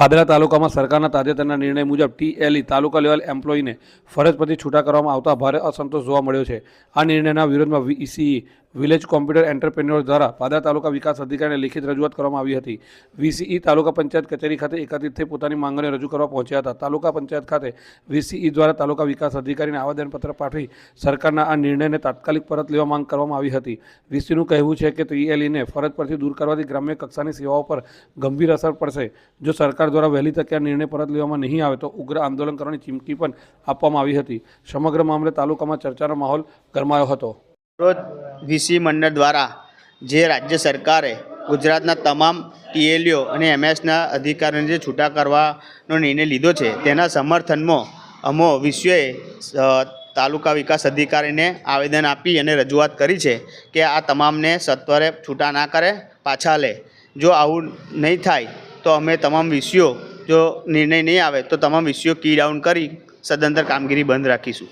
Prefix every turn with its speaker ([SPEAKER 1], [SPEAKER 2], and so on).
[SPEAKER 1] પાદરા તાલુકામાં સરકારના તાજેતરના નિર્ણય મુજબ ટીએલઈ તાલુકા લેવલ એમ્પ્લોયીને ફરજ પરથી છૂટા કરવામાં આવતા ભારે અસંતોષ જોવા મળ્યો છે। આ નિર્ણયના વિરોધમાં વીસીઈ વિલેજ કોમ્પ્યુટર એન્ટરપ્રેન્યોર દ્વારા પાદરા તાલુકા વિકાસ અધિકારીને લિખિત રજૂઆત કરવામાં આવી હતી। વીસીઈ તાલુકા પંચાયત કચેરી ખાતે એકત્રિત થઈ પોતાની માંગણીઓ રજૂ કરવા પહોંચ્યા હતા। તાલુકા પંચાયત ખાતે વીસીઈ દ્વારા તાલુકા વિકાસ અધિકારીને આવેદનપત્ર પાઠવી સરકારના આ નિર્ણયને તાત્કાલિક પરત લેવા માંગ કરવામાં આવી હતી। વીસીઈનું કહેવું છે કે ટીએલઈને ફરજ પરથી દૂર કરવાથી ગ્રામ્ય કક્ષાની સેવાઓ પર ગંભીર અસર પડશે। જો સરકાર દ્વારા વહેલી તકે આ નિર્ણય પરત લેવામાં નહીં આવે તો ઉગ્ર આંદોલન કરવાની ચીમકી પણ આપવામાં આવી હતી। સમગ્ર મામલે તાલુકામાં ચર્ચાનો માહોલ ગરમાયો હતો।
[SPEAKER 2] રોજ વીસી મંડળ દ્વારા જે રાજ્ય સરકારે ગુજરાતના તમામ ટીએલઓ અને એમએસના અધિકારીઓને જે છૂટા કરવાનો નિર્ણય લીધો છે તેના સમર્થનમાં અમો વિશ્વએ તાલુકા વિકાસ અધિકારીને આવેદન આપી અને રજૂઆત કરી છે કે આ તમામને સત્વરે છૂટા ના કરે, પાછા લે। જો આવું નહીં થાય તો અમે તમામ વિષયો જો નિર્ણય નહીં આવે તો તમામ વિષયો કી ડાઉન કરી સદંતર કામગીરી બંધ રાખીશું।